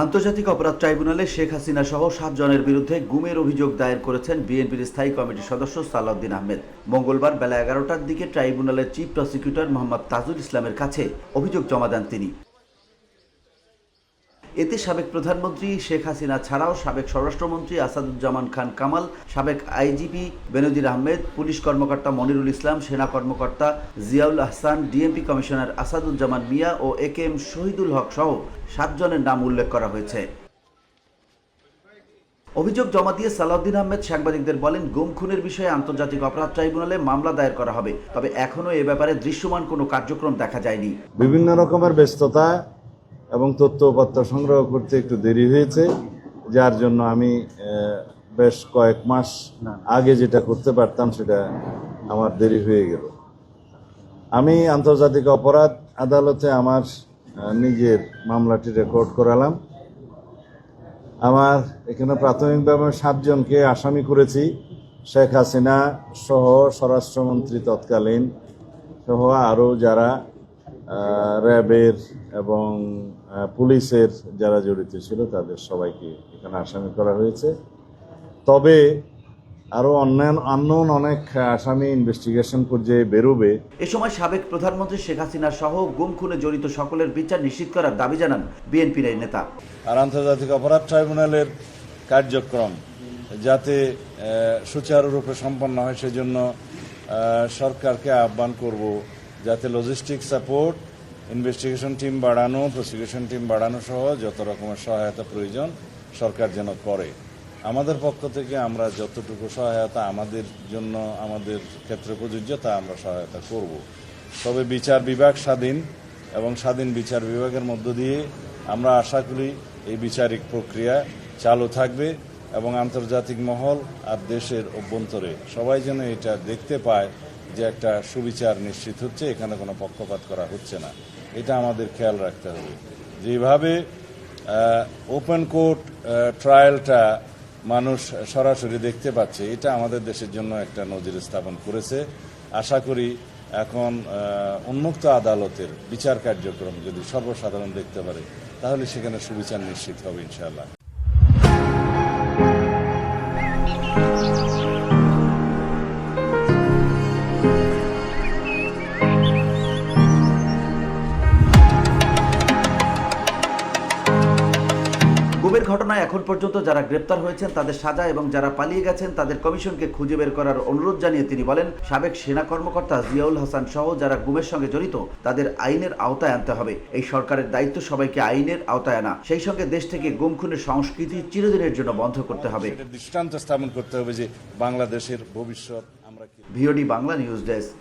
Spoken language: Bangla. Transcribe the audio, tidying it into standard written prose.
আন্তর্জাতিক অপরাধ ট্রাইব্যুনালে শেখ হাসিনা সহ 7 জনের বিরুদ্ধে গুমের অভিযোগ দায়ের করেছেন বিএনপির স্থায়ী কমিটির সদস্য সালাউদ্দিন আহমেদ। মঙ্গলবার বেলা 11টার দিকে ট্রাইব্যুনালের চিফ প্রসিকিউটর মোহাম্মদ তাজুল ইসলামের কাছে অভিযোগ জমা দেন তিনি। এতে সাবেক প্রধানমন্ত্রী শেখ হাসিনা ছাড়াও সাবেক স্বরাষ্ট্রমন্ত্রী আসাদুজ্জামান খান কামাল, সাবেক আইজিপি বেনজির আহমেদ, পুলিশ কর্মকর্তা মনিরুল ইসলাম, সেনা কর্মকর্তা জিয়াউল আহসান, ডিএমপি কমিশনার আসাদুজ্জামান মিয়া ও একেএম শহীদুল হক সহ 7 জনের নাম উল্লেখ করা হয়েছে। অভিযোগ জমা দিয়ে সালাউদ্দিন আহমেদ সাংবাদিকদের বলেন, গুম খুনের বিষয়ে আন্তর্জাতিক অপরাধ ট্রাইব্যুনালে মামলা দায়ের করা হবে, তবে এখনও এ ব্যাপারে দৃশ্যমান কোনো কার্যক্রম দেখা যায়নি। বিভিন্ন রকমের ব্যস্ততা এবং তথ্যপত্র সংগ্রহ করতে একটু দেরি হয়েছে, যার জন্য আমি বেশ কয়েক মাস আগে যেটা করতে পারতাম সেটা আমার দেরি হয়ে গেল। আমি আন্তর্জাতিক অপরাধ আদালতে আমার নিজের মামলাটি রেকর্ড করালাম। আমার এখানে প্রাথমিকভাবে 7 জনকে আসামি করেছি। শেখ হাসিনা সহ স্বরাষ্ট্রমন্ত্রী তৎকালীন সহ আরও যারা র্যাবের এবং পুলিশের যারা জড়িত ছিল তাদের সবাইকে এখানে আসামি করা হয়েছে। তবে আরও অন্যান্য অনেক আসামি ইনভেস্টিগেশন পর্যায়ে বেরোবে। এ সময় সাবেক প্রধানমন্ত্রী শেখ হাসিনা সহ গুম খুনে জড়িত সকলের বিচার নিশ্চিত করার দাবি জানান বিএনপির এই নেতা। আর আন্তর্জাতিক অপরাধ ট্রাইব্যুনালের কার্যক্রম যাতে সুচারুরূপে সম্পন্ন হয় সেজন্য সরকারকে আহ্বান করব যাতে লজিস্টিক সাপোর্ট, ইনভেস্টিগেশন টিম বাড়ানো, প্রসিকিউশন টিম বাড়ানো সহ যত রকমের সহায়তা প্রয়োজন সরকার যেন করে। আমাদের পক্ষ থেকে আমরা যতটুকু সহায়তা আমাদের জন্য আমাদের ক্ষেত্রে প্রযোজ্য তা আমরা সহায়তা করব। তবে বিচার বিভাগ স্বাধীন এবং স্বাধীন বিচার বিভাগের মধ্য দিয়ে আমরা আশা করি এই বিচারিক প্রক্রিয়া চালু থাকবে এবং আন্তর্জাতিক মহল আর দেশের অভ্যন্তরে সবাই যেন এটা দেখতে পায় যে একটা সুবিচার নিশ্চিত হচ্ছে, এখানে কোনো পক্ষপাত করা হচ্ছে না। এটা আমাদের খেয়াল রাখতে হবে। যেভাবে ওপেন কোর্ট ট্রায়ালটা মানুষ সরাসরি দেখতে পাচ্ছে, এটা আমাদের দেশের জন্য একটা নজির স্থাপন করেছে। আশা করি এখন উন্মুক্ত আদালতের বিচার কার্যক্রম যদি সর্বসাধারণ দেখতে পারে তাহলে সেখানে সুবিচার নিশ্চিত হবে ইনশাআল্লাহ। গুমের ঘটনায় এখন পর্যন্ত যারা গ্রেপ্তার হয়েছেন তাদের সাজা এবং যারা পালিয়ে গেছেন তাদের কমিশনকে খুঁজে বের করার অনুরোধ জানিয়ে তিনি বলেন, সাবেক সেনা কর্মকর্তা জিয়াউল হাসান সহ যারা গুমের সঙ্গে জড়িত তাদের আইনের আওতায় আনতে হবে। এই সরকারের দায়িত্ব সবাইকে আইনের আওতায় আনা, সেই সঙ্গে দেশ থেকে গুম খুনের সংস্কৃতি চিরদিনের জন্য বন্ধ করতে হবে। দৃষ্টান্ত স্থাপন করতে হবে যে বাংলাদেশের ভবিষ্যৎ আমরা। VOD Bangla news desk.